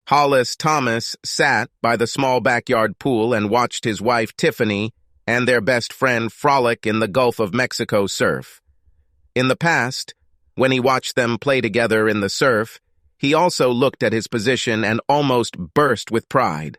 Hollis Thomas sat by the small backyard pool and watched his wife Tiffany and their best friend frolic in the Gulf of Mexico surf. In the past, when he watched them play together in the surf, he also looked at his position and almost burst with pride.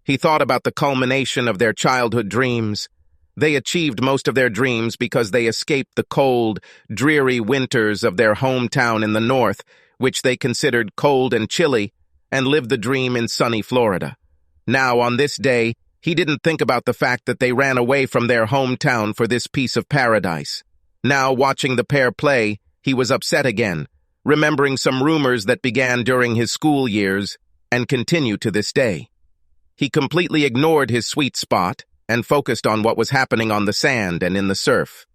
He thought about the culmination of their childhood dreams. They achieved most of their dreams because they escaped the cold, dreary winters of their hometown in the north, which they considered cold and chilly, and lived the dream in sunny Florida. Now, on this day, he didn't think about the fact that they ran away from their hometown for this piece of paradise. Now, watching the pair play, he was upset again, remembering some rumors that began during his school years and continue to this day. He completely ignored his sweet spot and focused on what was happening on the sand and in the surf.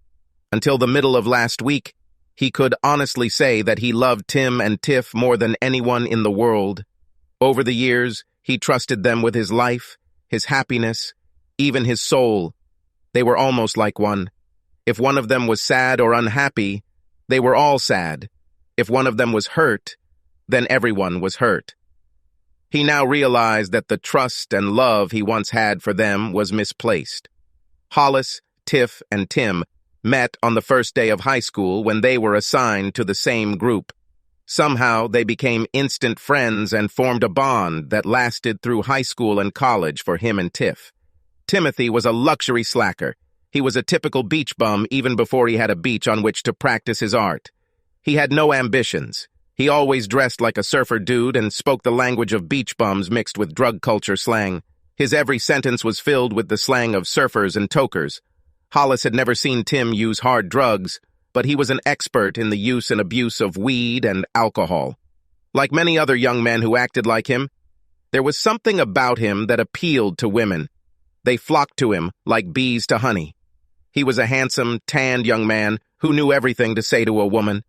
Until the middle of last week, he could honestly say that he loved Tim and Tiff more than anyone in the world. Over the years, he trusted them with his life, his happiness, even his soul. They were almost like one. If one of them was sad or unhappy, they were all sad. If one of them was hurt, then everyone was hurt. He now realized that the trust and love he once had for them was misplaced. Hollis, Tiff, and Tim met on the first day of high school when they were assigned to the same group. Somehow, they became instant friends and formed a bond that lasted through high school and college for him and Tiff. Timothy was a luxury slacker. He was a typical beach bum even before he had a beach on which to practice his art. He had no ambitions. He always dressed like a surfer dude and spoke the language of beach bums mixed with drug culture slang. His every sentence was filled with the slang of surfers and tokers. Hollis had never seen Tim use hard drugs, but he was an expert in the use and abuse of weed and alcohol. Like many other young men who acted like him, there was something about him that appealed to women. They flocked to him like bees to honey. He was a handsome, tanned young man who knew everything to say to a woman.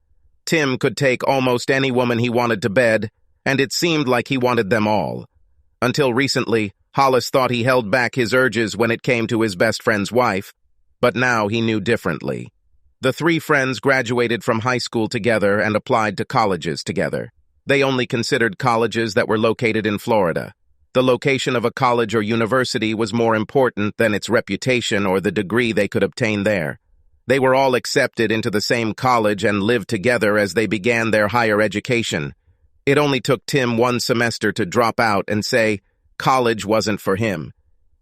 Tim could take almost any woman he wanted to bed, and it seemed like he wanted them all. Until recently, Hollis thought he held back his urges when it came to his best friend's wife, but now he knew differently. The three friends graduated from high school together and applied to colleges together. They only considered colleges that were located in Florida. The location of a college or university was more important than its reputation or the degree they could obtain there. They were all accepted into the same college and lived together as they began their higher education. It only took Tim one semester to drop out and say college wasn't for him.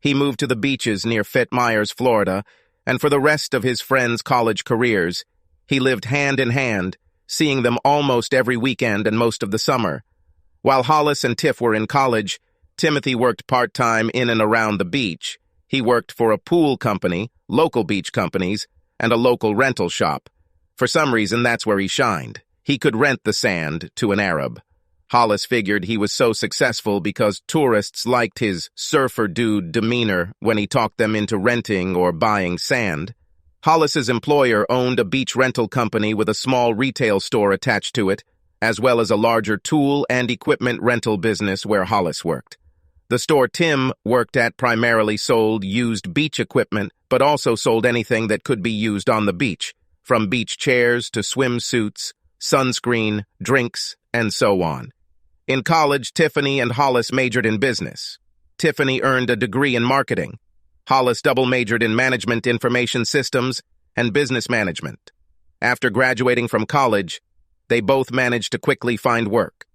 He moved to the beaches near Fort Myers, Florida, and for the rest of his friends' college careers, he lived hand in hand, seeing them almost every weekend and most of the summer. While Hollis and Tiff were in college, Timothy worked part-time in and around the beach. He worked for a pool company, local beach companies, and a local rental shop. For some reason, that's where he shined. He could rent the sand to an Arab. Hollis figured he was so successful because tourists liked his surfer dude demeanor when he talked them into renting or buying sand. Hollis's employer owned a beach rental company with a small retail store attached to it, as well as a larger tool and equipment rental business where Hollis worked. The store Tim worked at primarily sold used beach equipment, but also sold anything that could be used on the beach, from beach chairs to swimsuits, sunscreen, drinks, and so on. In college, Tiffany and Hollis majored in business. Tiffany earned a degree in marketing. Hollis double-majored in management information systems and business management. After graduating from college, they both managed to quickly find work.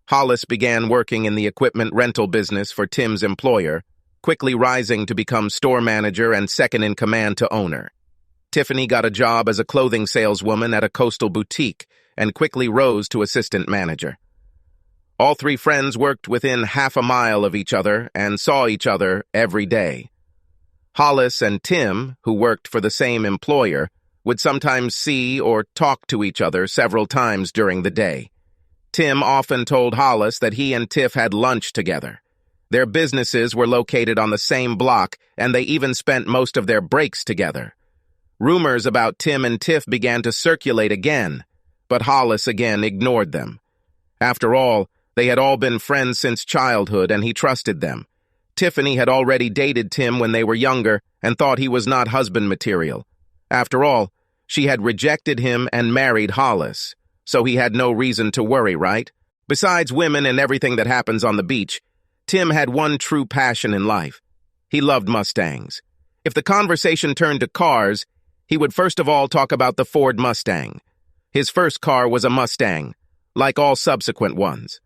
Hollis began working in the equipment rental business for Tim's employer, quickly rising to become store manager and second-in-command to owner. Tiffany got a job as a clothing saleswoman at a coastal boutique and quickly rose to assistant manager. All three friends worked within half a mile of each other and saw each other every day. Hollis and Tim, who worked for the same employer, would sometimes see or talk to each other several times during the day. Tim often told Hollis that he and Tiff had lunch together. Their businesses were located on the same block, and they even spent most of their breaks together. Rumors about Tim and Tiff began to circulate again, but Hollis again ignored them. After all, they had all been friends since childhood, and he trusted them. Tiffany had already dated Tim when they were younger and thought he was not husband material. After all, she had rejected him and married Hollis, so he had no reason to worry, right? Besides women and everything that happens on the beach, Tim had one true passion in life. He loved Mustangs. If the conversation turned to cars, he would first of all talk about the Ford Mustang. His first car was a Mustang, like all subsequent ones.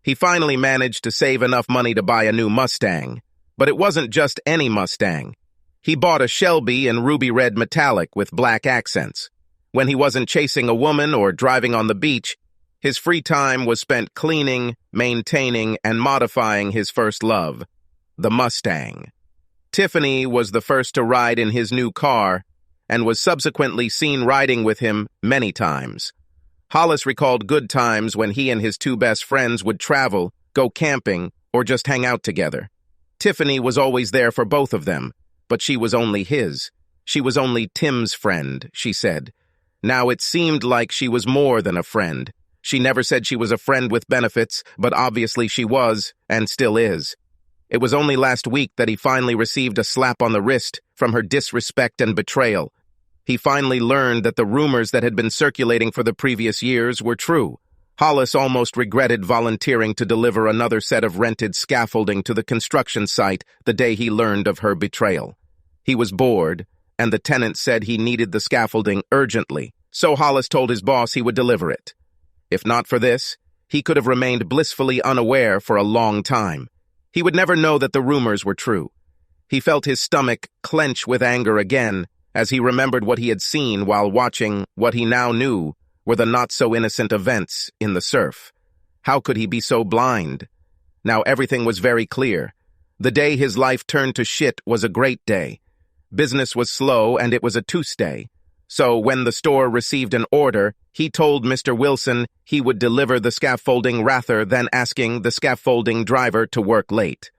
He finally managed to save enough money to buy a new Mustang, but it wasn't just any Mustang. He bought a Shelby in ruby red metallic with black accents. When he wasn't chasing a woman or driving on the beach, his free time was spent cleaning, maintaining, and modifying his first love, the Mustang. Tiffany was the first to ride in his new car and was subsequently seen riding with him many times. Hollis recalled good times when he and his two best friends would travel, go camping, or just hang out together. Tiffany was always there for both of them, but she was only his. She was only Tim's friend, she said. Now it seemed like she was more than a friend. She never said she was a friend with benefits, but obviously she was, and still is. It was only last week that he finally received a slap on the wrist from her disrespect and betrayal. He finally learned that the rumors that had been circulating for the previous years were true. Hollis almost regretted volunteering to deliver another set of rented scaffolding to the construction site the day he learned of her betrayal. He was bored, and the tenant said he needed the scaffolding urgently, so Hollis told his boss he would deliver it. If not for this, he could have remained blissfully unaware for a long time. He would never know that the rumors were true. He felt his stomach clench with anger again as he remembered what he had seen while watching what he now knew were the not-so-innocent events in the surf. How could he be so blind? Now everything was very clear. The day his life turned to shit was a great day. Business was slow and it was a Tuesday. So when the store received an order, he told Mr. Wilson he would deliver the scaffolding rather than asking the scaffolding driver to work late.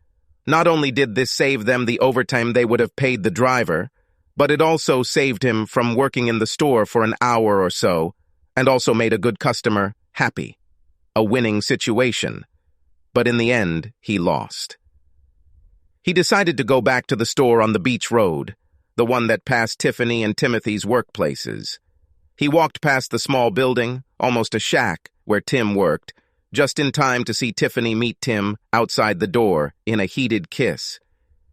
Not only did this save them the overtime they would have paid the driver, but it also saved him from working in the store for an hour or so, and also made a good customer happy. A winning situation. But in the end, he lost. He decided to go back to the store on the beach road, the one that passed Tiffany and Timothy's workplaces. He walked past the small building, almost a shack, where Tim worked, just in time to see Tiffany meet Tim outside the door in a heated kiss.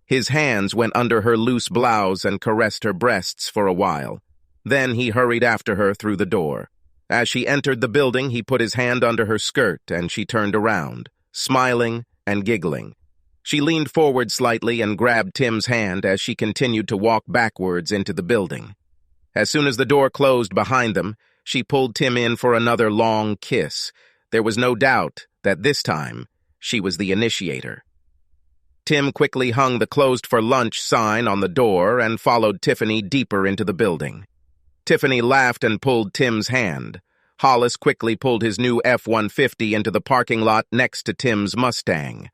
His hands went under her loose blouse and caressed her breasts for a while. Then he hurried after her through the door. As she entered the building, he put his hand under her skirt and she turned around, smiling and giggling. She leaned forward slightly and grabbed Tim's hand as she continued to walk backwards into the building. As soon as the door closed behind them, she pulled Tim in for another long kiss. There was no doubt that this time she was the initiator. Tim quickly hung the "Closed for Lunch" sign on the door and followed Tiffany deeper into the building. Tiffany laughed and pulled Tim's hand. Hollis quickly pulled his new F-150 into the parking lot next to Tim's Mustang.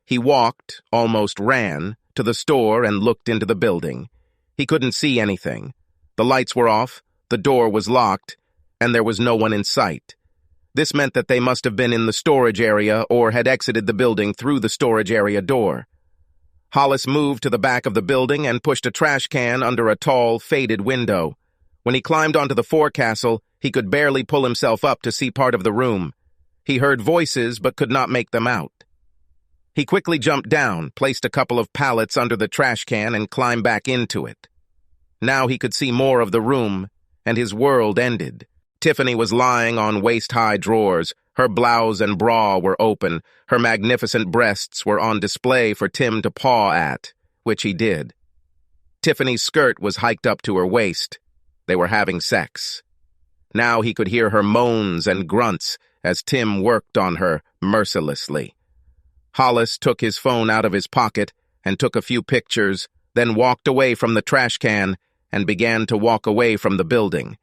He walked, almost ran, to the store and looked into the building. He couldn't see anything. The lights were off, the door was locked, and there was no one in sight. This meant that they must have been in the storage area or had exited the building through the storage area door. Hollis moved to the back of the building and pushed a trash can under a tall, faded window. When he climbed onto the forecastle, he could barely pull himself up to see part of the room. He heard voices but could not make them out. He quickly jumped down, placed a couple of pallets under the trash can, and climbed back into it. Now he could see more of the room, and his world ended. Tiffany was lying on waist-high drawers. Her blouse and bra were open. Her magnificent breasts were on display for Tim to paw at, which he did. Tiffany's skirt was hiked up to her waist. They were having sex. Now he could hear her moans and grunts as Tim worked on her mercilessly. Hollis took his phone out of his pocket and took a few pictures, then walked away from the trash can and began to walk away from the building.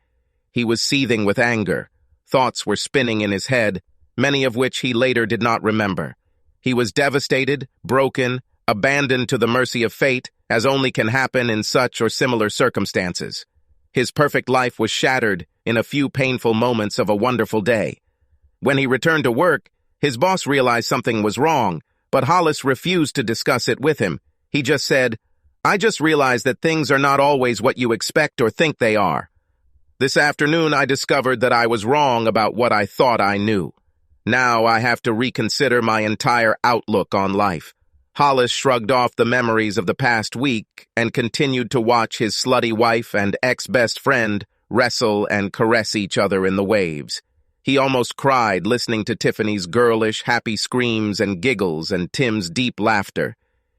He was seething with anger. Thoughts were spinning in his head, many of which he later did not remember. He was devastated, broken, abandoned to the mercy of fate, as only can happen in such or similar circumstances. His perfect life was shattered in a few painful moments of a wonderful day. When he returned to work, his boss realized something was wrong, but Hollis refused to discuss it with him. He just said, "I just realized that things are not always what you expect or think they are. This afternoon I discovered that I was wrong about what I thought I knew. Now I have to reconsider my entire outlook on life. Hollis shrugged off the memories of the past week and continued to watch his slutty wife and ex-best friend wrestle and caress each other in the waves. He almost cried listening to Tiffany's girlish, happy screams and giggles and Tim's deep laughter.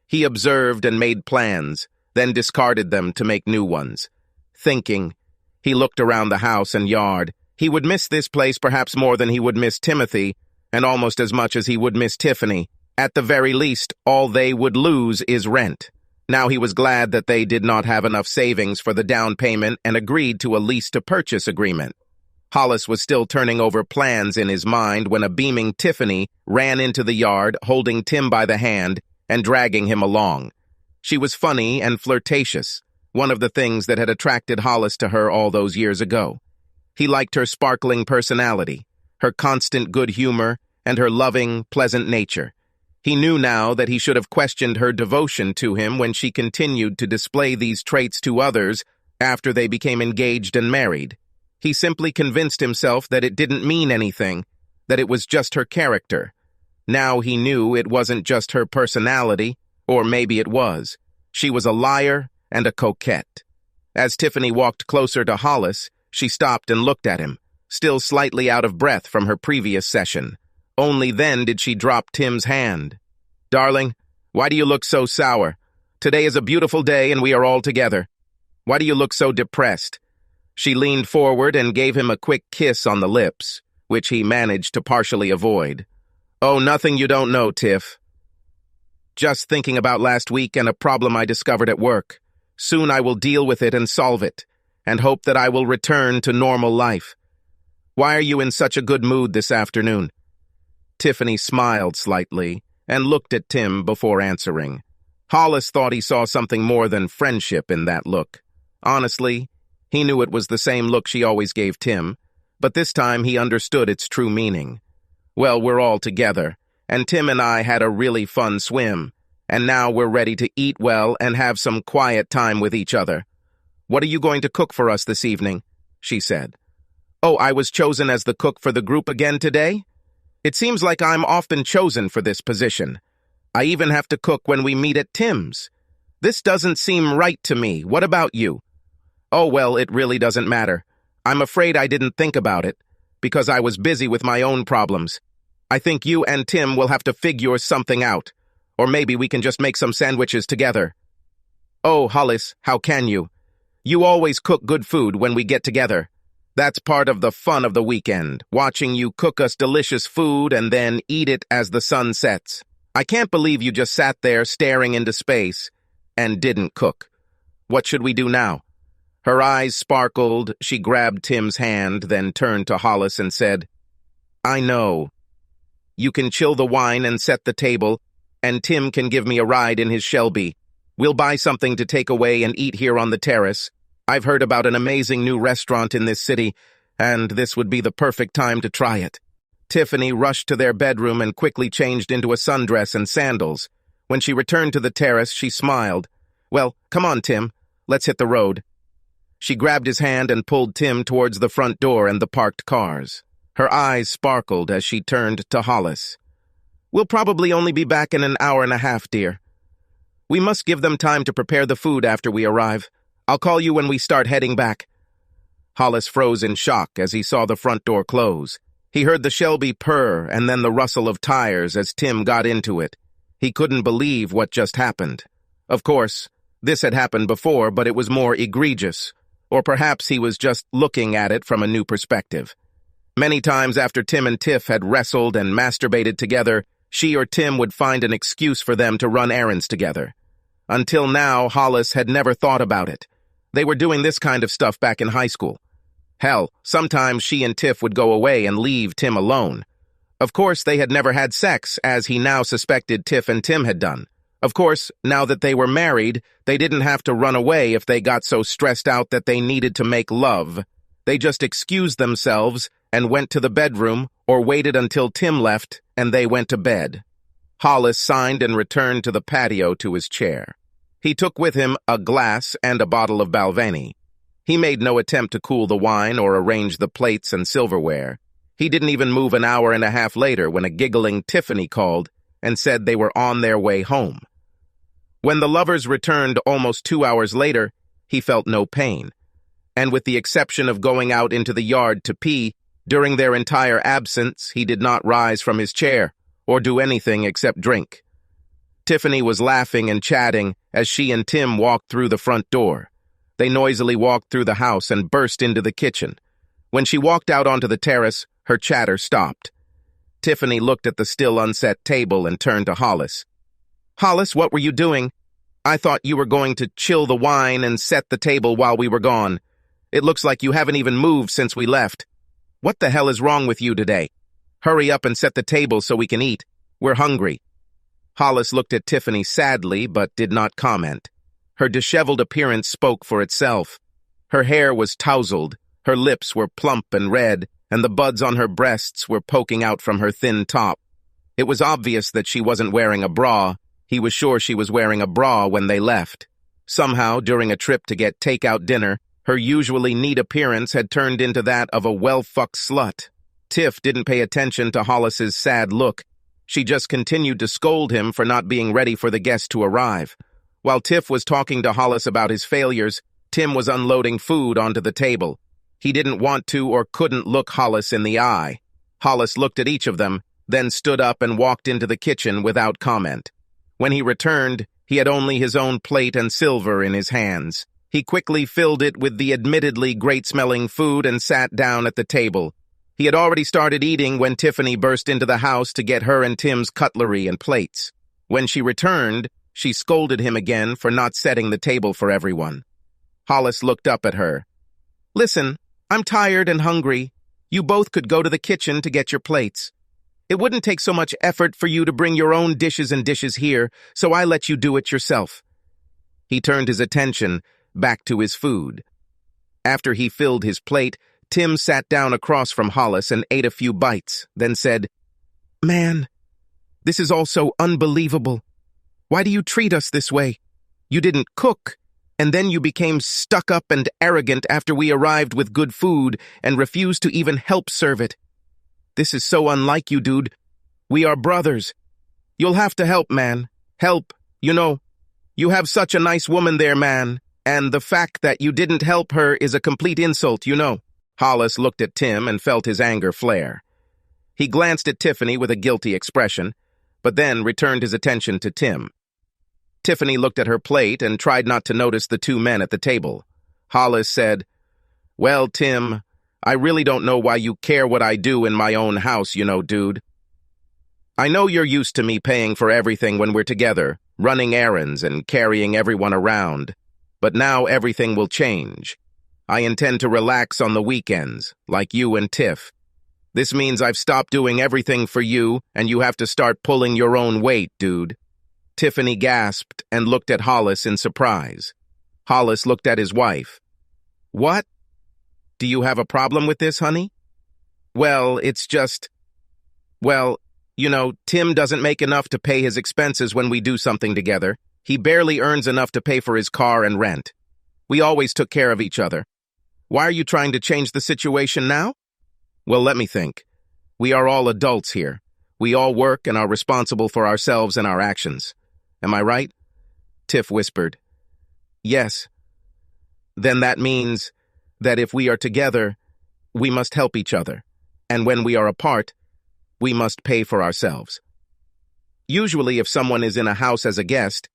He observed and made plans, then discarded them to make new ones. Thinking, he looked around the house and yard. He would miss this place perhaps more than he would miss Timothy, and almost as much as he would miss Tiffany. At the very least, all they would lose is rent. Now he was glad that they did not have enough savings for the down payment and agreed to a lease-to-purchase agreement. Hollis was still turning over plans in his mind when a beaming Tiffany ran into the yard, holding Tim by the hand and dragging him along. She was funny and flirtatious, one of the things that had attracted Hollis to her all those years ago. He liked her sparkling personality, her constant good humor, and her loving, pleasant nature. He knew now that he should have questioned her devotion to him when she continued to display these traits to others after they became engaged and married. He simply convinced himself that it didn't mean anything, that it was just her character. Now he knew it wasn't just her personality, or maybe it was. She was a liar and a coquette. As Tiffany walked closer to Hollis, she stopped and looked at him, still slightly out of breath from her previous session. Only then did she drop Tim's hand. "Darling, why do you look so sour? Today is a beautiful day and we are all together. Why do you look so depressed?" She leaned forward and gave him a quick kiss on the lips, which he managed to partially avoid. "Oh, nothing you don't know, Tiff. Just thinking about last week and a problem I discovered at work. Soon I will deal with it and solve it, and hope that I will return to normal life. Why are you in such a good mood this afternoon?" Tiffany smiled slightly and looked at Tim before answering. Hollis thought he saw something more than friendship in that look. Honestly, he knew it was the same look she always gave Tim, but this time he understood its true meaning. "Well, we're all together, and Tim and I had a really fun swim, and now we're ready to eat well and have some quiet time with each other. What are you going to cook for us this evening?" she said. "Oh, I was chosen as the cook for the group again today? It seems like I'm often chosen for this position. I even have to cook when we meet at Tim's. This doesn't seem right to me. What about you?" "Oh, well, it really doesn't matter. I'm afraid I didn't think about it, because I was busy with my own problems. I think you and Tim will have to figure something out, or maybe we can just make some sandwiches together." "Oh, Hollis, how can you? You always cook good food when we get together. That's part of the fun of the weekend, watching you cook us delicious food and then eat it as the sun sets. I can't believe you just sat there staring into space and didn't cook. What should we do now?" Her eyes sparkled. She grabbed Tim's hand, then turned to Hollis and said, "I know. You can chill the wine and set the table, and Tim can give me a ride in his Shelby. We'll buy something to take away and eat here on the terrace. I've heard about an amazing new restaurant in this city, and this would be the perfect time to try it." Tiffany rushed to their bedroom and quickly changed into a sundress and sandals. When she returned to the terrace, she smiled. "Well, come on, Tim. Let's hit the road." She grabbed his hand and pulled Tim towards the front door and the parked cars. Her eyes sparkled as she turned to Hollis. "We'll probably only be back in an hour and a half, dear. We must give them time to prepare the food after we arrive. I'll call you when we start heading back." Hollis froze in shock as he saw the front door close. He heard the Shelby purr and then the rustle of tires as Tim got into it. He couldn't believe what just happened. Of course, this had happened before, but it was more egregious. Or perhaps he was just looking at it from a new perspective. Many times after Tim and Tiff had wrestled and masturbated together, she or Tim would find an excuse for them to run errands together. Until now, Hollis had never thought about it. They were doing this kind of stuff back in high school. Hell, sometimes she and Tiff would go away and leave Tim alone. Of course, they had never had sex, as he now suspected Tiff and Tim had done. Of course, now that they were married, they didn't have to run away if they got so stressed out that they needed to make love. They just excused themselves and went to the bedroom or waited until Tim left and they went to bed. Hollis signed and returned to the patio to his chair. He took with him a glass and a bottle of Balvenie. He made no attempt to cool the wine or arrange the plates and silverware. He didn't even move an hour and a half later when a giggling Tiffany called and said they were on their way home. When the lovers returned almost 2 hours later, he felt no pain, and with the exception of going out into the yard to pee, during their entire absence, he did not rise from his chair or do anything except drink. Tiffany was laughing and chatting as she and Tim walked through the front door. They noisily walked through the house and burst into the kitchen. When she walked out onto the terrace, her chatter stopped. Tiffany looked at the still unset table and turned to Hollis. "Hollis, what were you doing? I thought you were going to chill the wine and set the table while we were gone. It looks like you haven't even moved since we left. What the hell is wrong with you today? Hurry up and set the table so we can eat. We're hungry." Hollis looked at Tiffany sadly but did not comment. Her disheveled appearance spoke for itself. Her hair was tousled, her lips were plump and red, and the buds on her breasts were poking out from her thin top. It was obvious that she wasn't wearing a bra. He was sure she was wearing a bra when they left. Somehow, during a trip to get takeout dinner, her usually neat appearance had turned into that of a well-fucked slut. Tiff didn't pay attention to Hollis's sad look. She just continued to scold him for not being ready for the guest to arrive. While Tiff was talking to Hollis about his failures, Tim was unloading food onto the table. He didn't want to or couldn't look Hollis in the eye. Hollis looked at each of them, then stood up and walked into the kitchen without comment. When he returned, he had only his own plate and silver in his hands. He quickly filled it with the admittedly great-smelling food and sat down at the table. He had already started eating when Tiffany burst into the house to get her and Tim's cutlery and plates. When she returned, she scolded him again for not setting the table for everyone. Hollis looked up at her. "Listen, I'm tired and hungry. You both could go to the kitchen to get your plates. It wouldn't take so much effort for you to bring your own dishes here, so I let you do it yourself." He turned his attention back to his food. After he filled his plate, Tim sat down across from Hollis and ate a few bites, then said, "Man, this is all so unbelievable. Why do you treat us this way? You didn't cook, and then you became stuck up and arrogant after we arrived with good food and refused to even help serve it. This is so unlike you, dude. We are brothers. You'll have to help, man. Help, you know. You have such a nice woman there, man. And the fact that you didn't help her is a complete insult, you know." Hollis looked at Tim and felt his anger flare. He glanced at Tiffany with a guilty expression, but then returned his attention to Tim. Tiffany looked at her plate and tried not to notice the two men at the table. Hollis said, "Well, Tim, I really don't know why you care what I do in my own house, you know, dude. I know you're used to me paying for everything when we're together, running errands and carrying everyone around. But now everything will change. I intend to relax on the weekends, like you and Tiff. This means I've stopped doing everything for you, and you have to start pulling your own weight, dude." Tiffany gasped and looked at Hollis in surprise. Hollis looked at his wife. "What? Do you have a problem with this, honey?" "Well, it's just... Well, you know, Tim doesn't make enough to pay his expenses when we do something together. He barely earns enough to pay for his car and rent. We always took care of each other. Why are you trying to change the situation now?" "Well, let me think. We are all adults here. We all work and are responsible for ourselves and our actions. Am I right?" Tiff whispered. "Yes." "Then that means that if we are together, we must help each other. And when we are apart, we must pay for ourselves. Usually, if someone is in a house as a guest,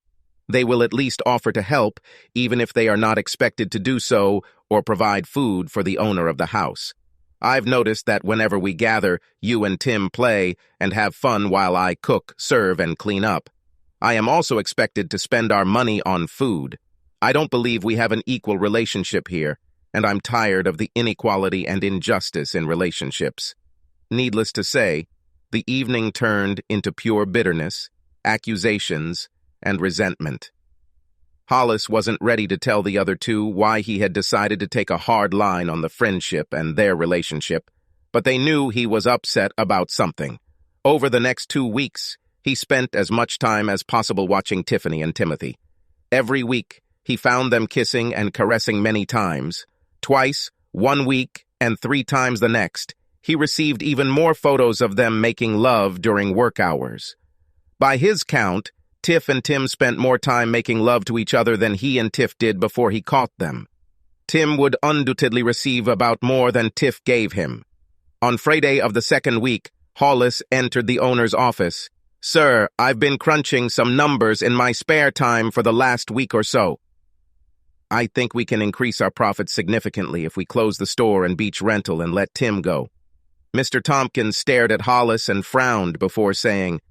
they will at least offer to help, even if they are not expected to do so or provide food for the owner of the house. I've noticed that whenever we gather, you and Tim play and have fun while I cook, serve, and clean up. I am also expected to spend our money on food. I don't believe we have an equal relationship here, and I'm tired of the inequality and injustice in relationships." Needless to say, the evening turned into pure bitterness, accusations, and resentment. Hollis wasn't ready to tell the other two why he had decided to take a hard line on the friendship and their relationship, but they knew he was upset about something. Over the next 2 weeks, he spent as much time as possible watching Tiffany and Timothy. Every week, he found them kissing and caressing many times. Twice, 1 week, and 3 times the next, he received even more photos of them making love during work hours. By his count, Tiff and Tim spent more time making love to each other than he and Tiff did before he caught them. Tim would undoubtedly receive about more than Tiff gave him. On Friday of the second week, Hollis entered the owner's office. "Sir, I've been crunching some numbers in my spare time for the last week or so. I think we can increase our profits significantly if we close the store and beach rental and let Tim go." Mr. Tompkins stared at Hollis and frowned before saying,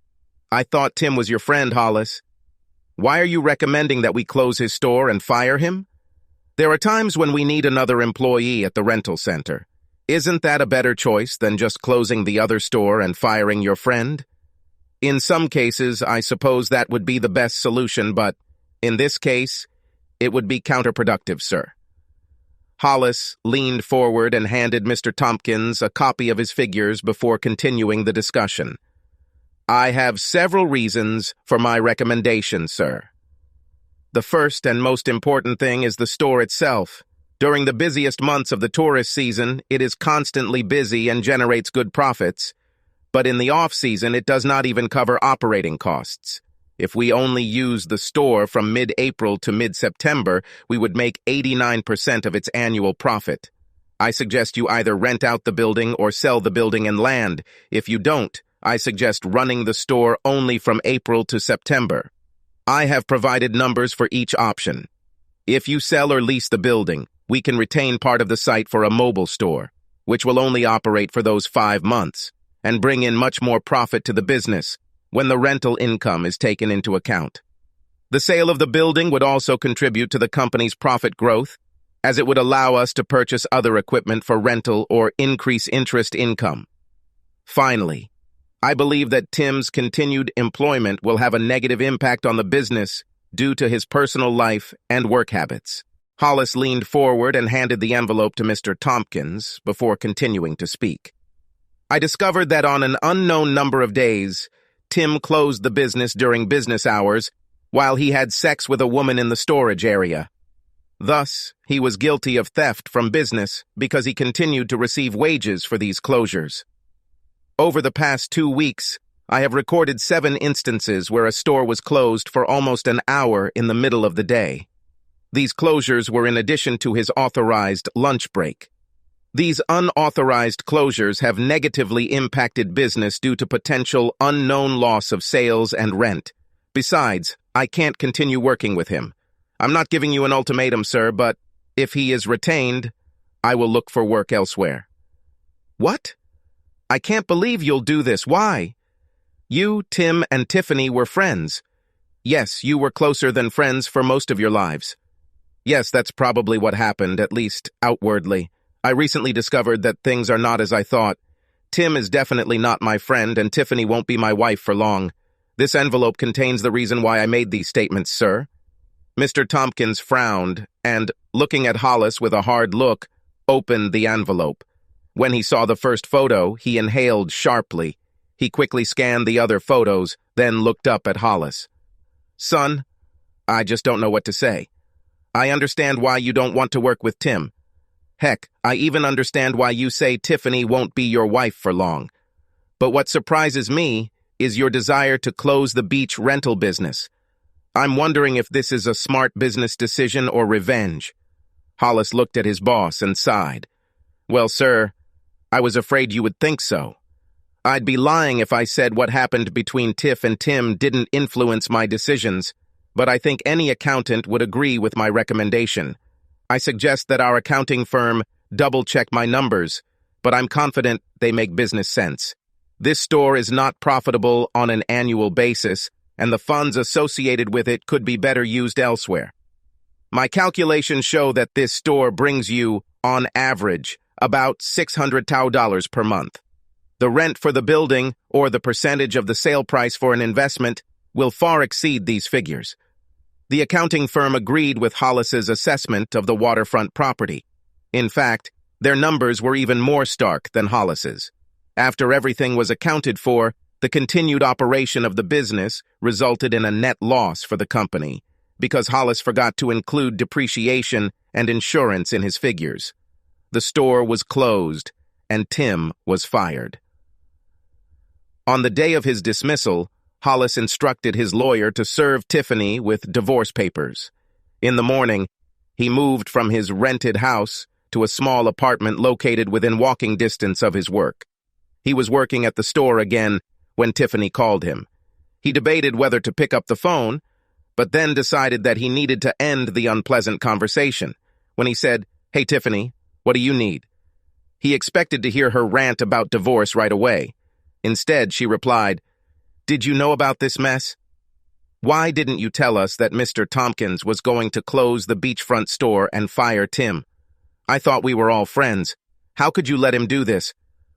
"I thought Tim was your friend, Hollis. Why are you recommending that we close his store and fire him? There are times when we need another employee at the rental center. Isn't that a better choice than just closing the other store and firing your friend? In some cases, I suppose that would be the best solution, but in this case, it would be counterproductive, sir." Hollis leaned forward and handed Mr. Tompkins a copy of his figures before continuing the discussion. "I have several reasons for my recommendation, sir. The first and most important thing is the store itself. During the busiest months of the tourist season, it is constantly busy and generates good profits. But in the off-season, it does not even cover operating costs. If we only use the store from mid-April to mid-September, we would make 89% of its annual profit. I suggest you either rent out the building or sell the building and land. If you don't, I suggest running the store only from April to September. I have provided numbers for each option. If you sell or lease the building, we can retain part of the site for a mobile store, which will only operate for those 5 months, and bring in much more profit to the business when the rental income is taken into account. The sale of the building would also contribute to the company's profit growth, as it would allow us to purchase other equipment for rental or increase interest income. Finally, I believe that Tim's continued employment will have a negative impact on the business due to his personal life and work habits." Hollis leaned forward and handed the envelope to Mr. Tompkins before continuing to speak. "I discovered that on an unknown number of days, Tim closed the business during business hours while he had sex with a woman in the storage area. Thus, he was guilty of theft from business because he continued to receive wages for these closures. Over the past 2 weeks, I have recorded 7 instances where a store was closed for almost an hour in the middle of the day. These closures were in addition to his authorized lunch break. These unauthorized closures have negatively impacted business due to potential unknown loss of sales and rent. Besides, I can't continue working with him. I'm not giving you an ultimatum, sir, but if he is retained, I will look for work elsewhere." "What? I can't believe you'll do this. Why? You, Tim, and Tiffany were friends. Yes, you were closer than friends for most of your lives." "Yes, that's probably what happened, at least outwardly. I recently discovered that things are not as I thought. Tim is definitely not my friend, and Tiffany won't be my wife for long. This envelope contains the reason why I made these statements, sir." Mr. Tompkins frowned and, looking at Hollis with a hard look, opened the envelope. When he saw the first photo, he inhaled sharply. He quickly scanned the other photos, then looked up at Hollis. "Son, I just don't know what to say. I understand why you don't want to work with Tim. Heck, I even understand why you say Tiffany won't be your wife for long. But what surprises me is your desire to close the beach rental business. I'm wondering if this is a smart business decision or revenge." Hollis looked at his boss and sighed. "Well, sir, I was afraid you would think so. I'd be lying if I said what happened between Tiff and Tim didn't influence my decisions, but I think any accountant would agree with my recommendation. I suggest that our accounting firm double-check my numbers, but I'm confident they make business sense. This store is not profitable on an annual basis, and the funds associated with it could be better used elsewhere. My calculations show that this store brings you, on average, about $600 per month. The rent for the building, or the percentage of the sale price for an investment, will far exceed these figures." The accounting firm agreed with Hollis's assessment of the waterfront property. In fact, their numbers were even more stark than Hollis's. After everything was accounted for, the continued operation of the business resulted in a net loss for the company, because Hollis forgot to include depreciation and insurance in his figures. The store was closed, and Tim was fired. On the day of his dismissal, Hollis instructed his lawyer to serve Tiffany with divorce papers. In the morning, he moved from his rented house to a small apartment located within walking distance of his work. He was working at the store again when Tiffany called him. He debated whether to pick up the phone, but then decided that he needed to end the unpleasant conversation. When he said, "Hey, Tiffany, what do you need?" He expected to hear her rant about divorce right away. Instead, she replied, "Did you know about this mess? Why didn't you tell us that Mr. Tompkins was going to close the beachfront store and fire Tim? I thought we were all friends. How could you let him do this?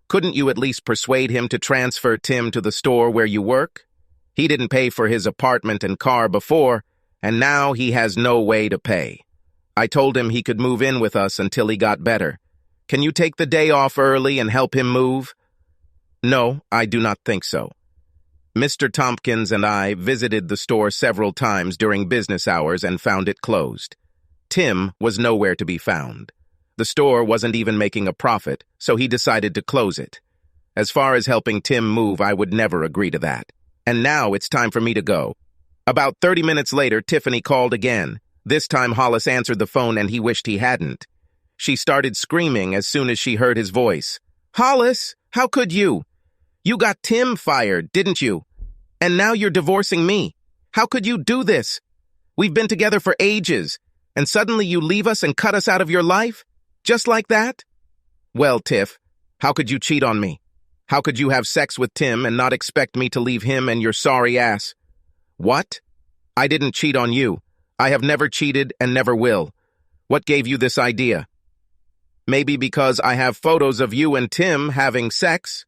Couldn't you at least persuade him to transfer Tim to the store where you work? He didn't pay for his apartment and car before, and now he has no way to pay. I told him he could move in with us until he got better. Can you take the day off early and help him move?" "No, I do not think so. Mr. Tompkins and I visited the store several times during business hours and found it closed. Tim was nowhere to be found. The store wasn't even making a profit, so he decided to close it. As far as helping Tim move, I would never agree to that. And now it's time for me to go." About 30 minutes later, Tiffany called again. This time Hollis answered the phone and he wished he hadn't. She started screaming as soon as she heard his voice. "Hollis, how could you? You got Tim fired, didn't you? And now you're divorcing me. How could you do this? We've been together for ages, and suddenly you leave us and cut us out of your life? Just like that?" "Well, Tiff, how could you cheat on me? How could you have sex with Tim and not expect me to leave him and your sorry ass?" "What? I didn't cheat on you. I have never cheated and never will. What gave you this idea? Maybe because I have photos of you and Tim having sex?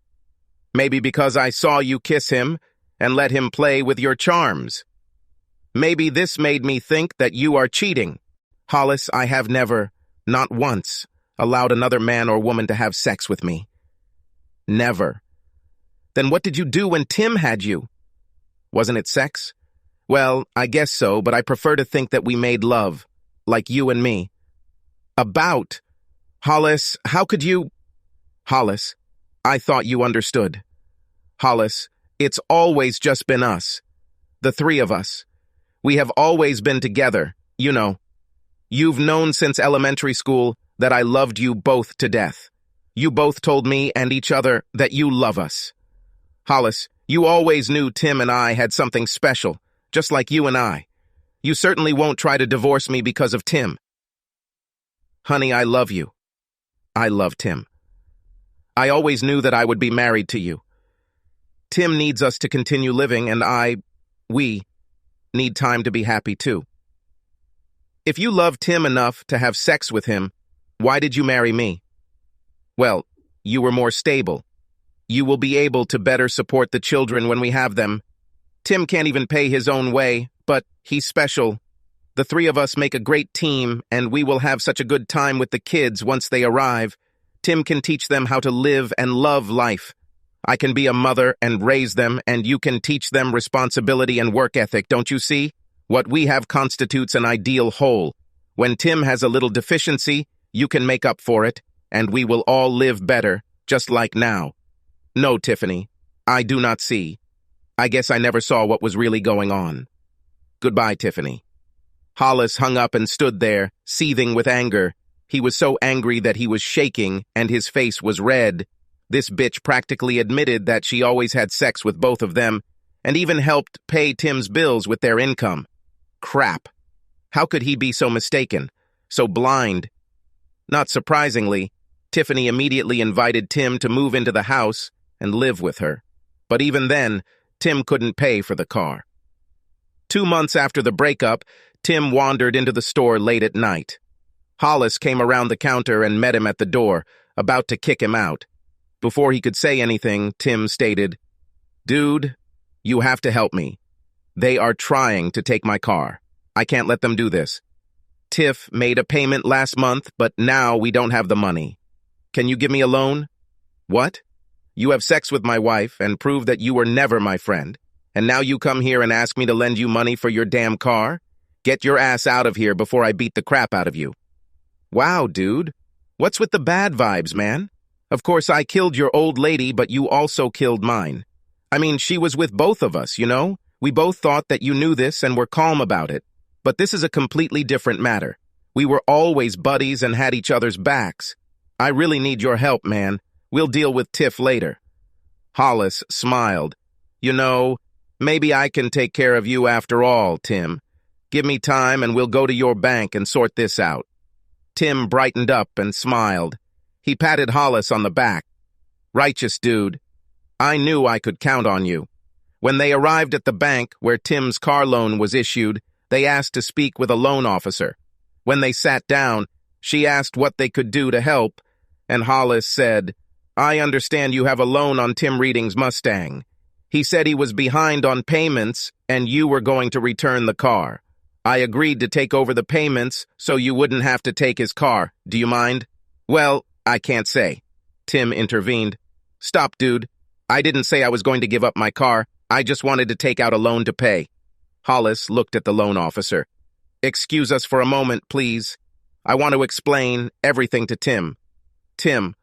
Maybe because I saw you kiss him and let him play with your charms? Maybe this made me think that you are cheating. Hollis, I have never, not once, allowed another man or woman to have sex with me. Never. Then what did you do when Tim had you? Wasn't it sex? Well, I guess so, but I prefer to think that we made love, like you and me." "About? Hollis, how could you—" "Hollis, I thought you understood. Hollis, it's always just been us. The three of us. We have always been together, you know. You've known since elementary school that I loved you both to death. You both told me and each other that you love us. Hollis, you always knew Tim and I had something special, just like you and I. You certainly won't try to divorce me because of Tim. Honey, I love you. I love Tim. I always knew that I would be married to you. Tim needs us to continue living, and we need time to be happy too. If you love Tim enough to have sex with him, why did you marry me? Well, you were more stable. You will be able to better support the children when we have them. Tim can't even pay his own way, but he's special. The three of us make a great team, and we will have such a good time with the kids once they arrive. Tim can teach them how to live and love life. I can be a mother and raise them, and you can teach them responsibility and work ethic, don't you see? What we have constitutes an ideal whole. When Tim has a little deficiency, you can make up for it, and we will all live better, just like now. No, Tiffany, I do not see. I guess I never saw what was really going on. Goodbye, Tiffany." Hollis hung up and stood there, seething with anger. He was so angry that he was shaking, and his face was red. This bitch practically admitted that she always had sex with both of them, and even helped pay Tim's bills with their income. Crap. How could he be so mistaken, so blind? Not surprisingly, Tiffany immediately invited Tim to move into the house and live with her. But even then, Tim couldn't pay for the car. 2 months after the breakup, Tim wandered into the store late at night. Hollis came around the counter and met him at the door, about to kick him out. Before he could say anything, Tim stated, "Dude, you have to help me. They are trying to take my car. I can't let them do this. Tiff made a payment last month, but now we don't have the money. Can you give me a loan?" "What? You have sex with my wife and prove that you were never my friend, and now you come here and ask me to lend you money for your damn car? Get your ass out of here before I beat the crap out of you." "Wow, dude. What's with the bad vibes, man? Of course, I killed your old lady, but you also killed mine. I mean, she was with both of us, you know? We both thought that you knew this and were calm about it. But this is a completely different matter. We were always buddies and had each other's backs. I really need your help, man. We'll deal with Tiff later. Hollis smiled. You know, maybe I can take care of you after all, Tim. Give me time and we'll go to your bank and sort this out. Tim brightened up and smiled. He patted Hollis on the back. Righteous dude. I knew I could count on you. When they arrived at the bank where Tim's car loan was issued, they asked to speak with a loan officer. When they sat down, she asked what they could do to help, and Hollis said, I understand you have a loan on Tim Reading's Mustang. He said he was behind on payments and you were going to return the car. I agreed to take over the payments so you wouldn't have to take his car. Do you mind? Well, I can't say. Tim intervened. Stop, dude. I didn't say I was going to give up my car. I just wanted to take out a loan to pay. Hollis looked at the loan officer. Excuse us for a moment, please. I want to explain everything to Tim. Tim,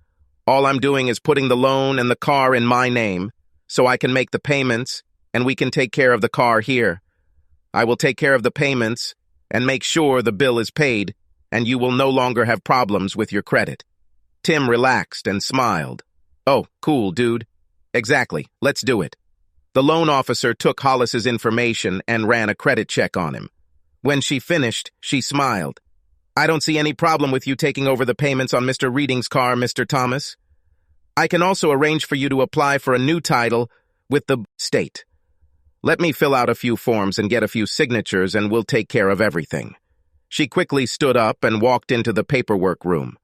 all I'm doing is putting the loan and the car in my name so I can make the payments and we can take care of the car here. I will take care of the payments and make sure the bill is paid and you will no longer have problems with your credit. Tim relaxed and smiled. Oh, cool, dude. Exactly. Let's do it. The loan officer took Hollis's information and ran a credit check on him. When she finished, she smiled. I don't see any problem with you taking over the payments on Mr. Reading's car, Mr. Thomas. I can also arrange for you to apply for a new title with the state. Let me fill out a few forms and get a few signatures and we'll take care of everything. She quickly stood up and walked into the paperwork room.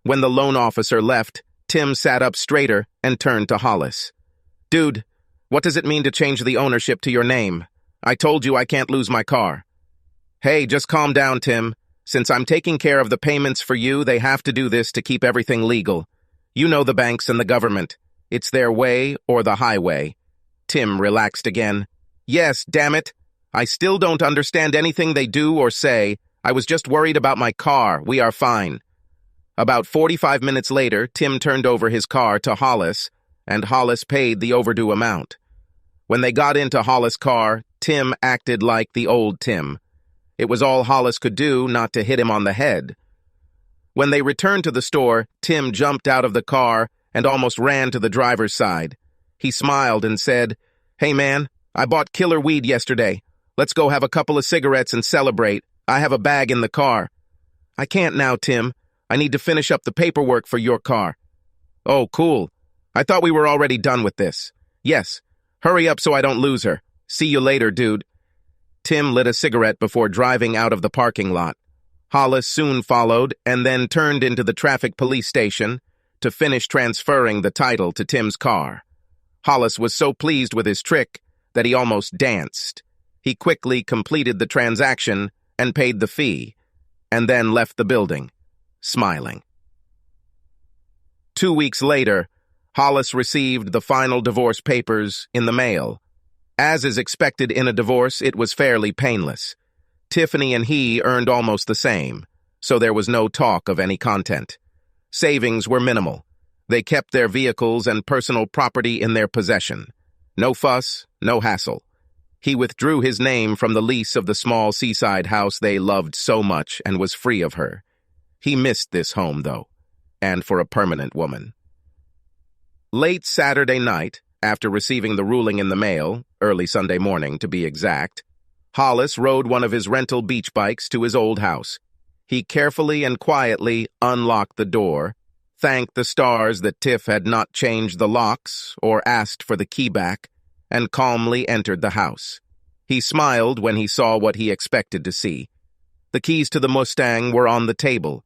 When the loan officer left, Tim sat up straighter and turned to Hollis. Dude, what does it mean to change the ownership to your name? I told you I can't lose my car. Hey, just calm down, Tim. Since I'm taking care of the payments for you, they have to do this to keep everything legal. You know the banks and the government. It's their way or the highway. Tim relaxed again. Yes, damn it. I still don't understand anything they do or say. I was just worried about my car. We are fine. About 45 minutes later, Tim turned over his car to Hollis, and Hollis paid the overdue amount. When they got into Hollis' car, Tim acted like the old Tim. It was all Hollis could do not to hit him on the head. When they returned to the store, Tim jumped out of the car and almost ran to the driver's side. He smiled and said, Hey man, I bought killer weed yesterday. Let's go have a couple of cigarettes and celebrate. I have a bag in the car. I can't now, Tim. I need to finish up the paperwork for your car. Oh, cool. I thought we were already done with this. Yes. Hurry up so I don't lose her. See you later, dude. Tim lit a cigarette before driving out of the parking lot. Hollis soon followed and then turned into the traffic police station to finish transferring the title to Tim's car. Hollis was so pleased with his trick that he almost danced. He quickly completed the transaction and paid the fee, and then left the building, smiling. 2 weeks later, Hollis received the final divorce papers in the mail. As is expected in a divorce, it was fairly painless. Tiffany and he earned almost the same, so there was no talk of any content. Savings were minimal. They kept their vehicles and personal property in their possession. No fuss, no hassle. He withdrew his name from the lease of the small seaside house they loved so much and was free of her. He missed this home, though, and for a permanent woman. Late Saturday night, after receiving the ruling in the mail, early Sunday morning to be exact, Hollis rode one of his rental beach bikes to his old house. He carefully and quietly unlocked the door, thanked the stars that Tiff had not changed the locks or asked for the key back, and calmly entered the house. He smiled when he saw what he expected to see. The keys to the Mustang were on the table.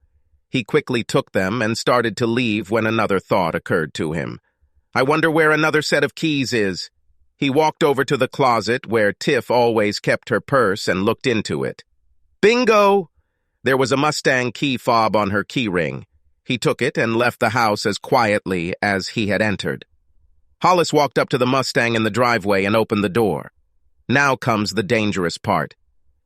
He quickly took them and started to leave when another thought occurred to him. I wonder where another set of keys is. He walked over to the closet where Tiff always kept her purse and looked into it. Bingo! There was a Mustang key fob on her key ring. He took it and left the house as quietly as he had entered. Hollis walked up to the Mustang in the driveway and opened the door. Now comes the dangerous part.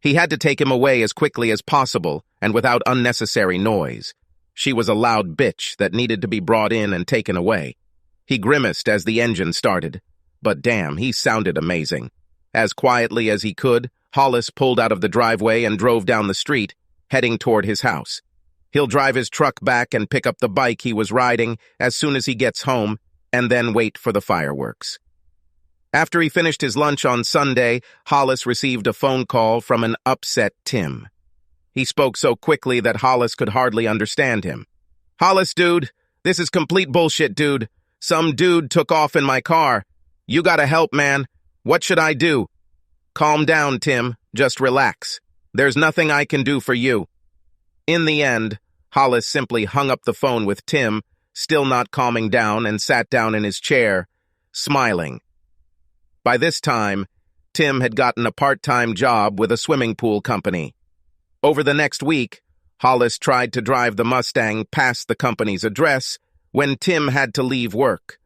He had to take him away as quickly as possible and without unnecessary noise. She was a loud bitch that needed to be brought in and taken away. He grimaced as the engine started. But damn, he sounded amazing. As quietly as he could, Hollis pulled out of the driveway and drove down the street, heading toward his house. He'll drive his truck back and pick up the bike he was riding as soon as he gets home, and then wait for the fireworks. After he finished his lunch on Sunday, Hollis received a phone call from an upset Tim. He spoke so quickly that Hollis could hardly understand him. "Hollis, dude, this is complete bullshit, dude. Some dude took off in my car. You gotta help, man. What should I do?" "Calm down, Tim. Just relax. There's nothing I can do for you." In the end, Hollis simply hung up the phone with Tim, still not calming down, and sat down in his chair, smiling. By this time, Tim had gotten a part-time job with a swimming pool company. Over the next week, Hollis tried to drive the Mustang past the company's address when Tim had to leave work.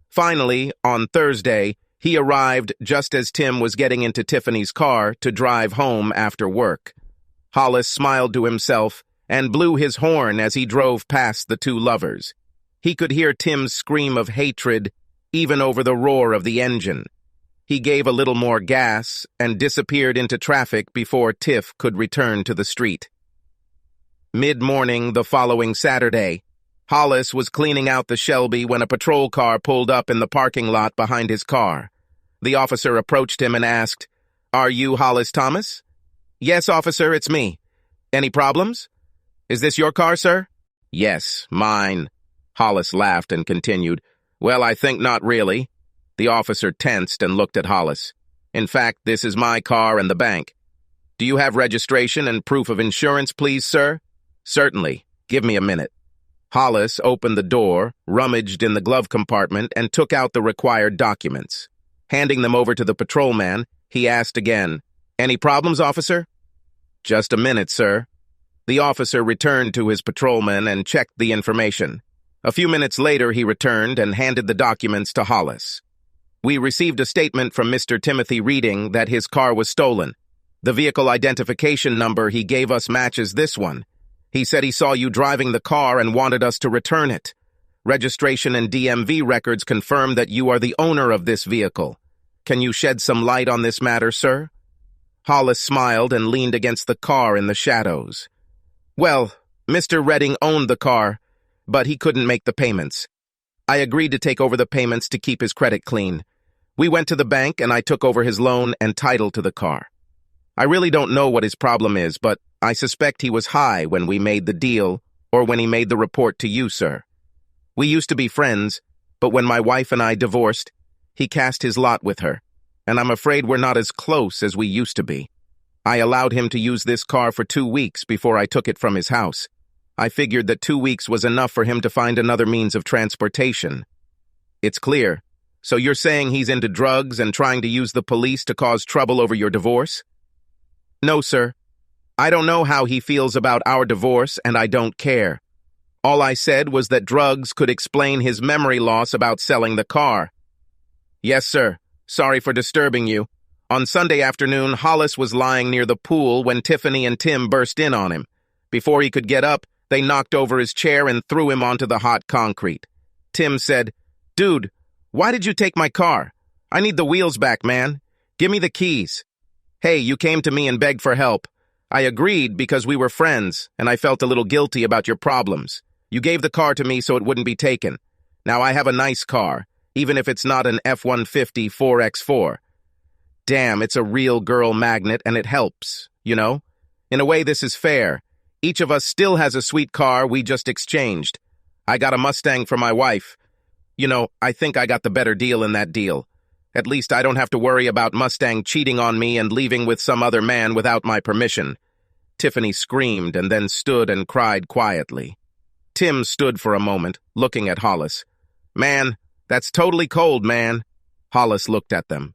Finally, on Thursday, he arrived just as Tim was getting into Tiffany's car to drive home after work. Hollis smiled to himself and blew his horn as he drove past the two lovers. He could hear Tim's scream of hatred even over the roar of the engine. He gave a little more gas and disappeared into traffic before Tiff could return to the street. Mid-morning the following Saturday, Hollis was cleaning out the Shelby when a patrol car pulled up in the parking lot behind his car. The officer approached him and asked, "Are you Hollis Thomas?" "Yes, officer, it's me." "Any problems?" "Is this your car, sir?" "Yes, mine." Hollis laughed and continued, "Well, I think not really." The officer tensed and looked at Hollis. "In fact, this is my car and the bank. Do you have registration and proof of insurance, please, sir?" "Certainly. Give me a minute." Hollis opened the door, rummaged in the glove compartment, and took out the required documents. Handing them over to the patrolman, he asked again, "Any problems, officer?" "Just a minute, sir." The officer returned to his patrolman and checked the information. A few minutes later, he returned and handed the documents to Hollis. "We received a statement from Mr. Timothy Reading that his car was stolen. The vehicle identification number he gave us matches this one. He said he saw you driving the car and wanted us to return it. Registration and DMV records confirm that you are the owner of this vehicle. Can you shed some light on this matter, sir?" Hollis smiled and leaned against the car in the shadows. "Well, Mr. Redding owned the car, but he couldn't make the payments. I agreed to take over the payments to keep his credit clean. We went to the bank and I took over his loan and title to the car. I really don't know what his problem is, but I suspect he was high when we made the deal or when he made the report to you, sir. We used to be friends, but when my wife and I divorced, he cast his lot with her, and I'm afraid we're not as close as we used to be. I allowed him to use this car for 2 weeks before I took it from his house. I figured that 2 weeks was enough for him to find another means of transportation." "It's clear. So you're saying he's into drugs and trying to use the police to cause trouble over your divorce?" "No, sir. I don't know how he feels about our divorce, and I don't care. All I said was that drugs could explain his memory loss about selling the car." "Yes, sir. Sorry for disturbing you. On Sunday afternoon, Hollis was lying near the pool when Tiffany and Tim burst in on him. Before he could get up, they knocked over his chair and threw him onto the hot concrete. Tim said, 'Dude, why did you take my car? I need the wheels back, man. Give me the keys.' Hey, you came to me and begged for help. I agreed because we were friends, and I felt a little guilty about your problems. You gave the car to me so it wouldn't be taken. Now I have a nice car, even if it's not an F-150 4x4. Damn, it's a real girl magnet, and it helps, you know? In a way, this is fair. Each of us still has a sweet car we just exchanged. I got a Mustang for my wife. You know, I think I got the better deal in that deal. At least I don't have to worry about Mustang cheating on me and leaving with some other man without my permission." Tiffany screamed and then stood and cried quietly. Tim stood for a moment, looking at Hollis. "Man, that's totally cold, man." Hollis looked at them.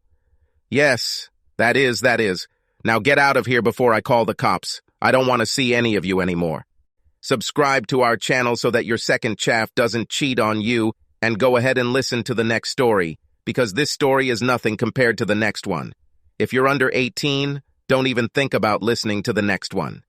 "Yes, that is. Now get out of here before I call the cops. I don't want to see any of you anymore. Subscribe to our channel so that your second chaff doesn't cheat on you, and go ahead and listen to the next story, because this story is nothing compared to the next one. If you're under 18, don't even think about listening to the next one.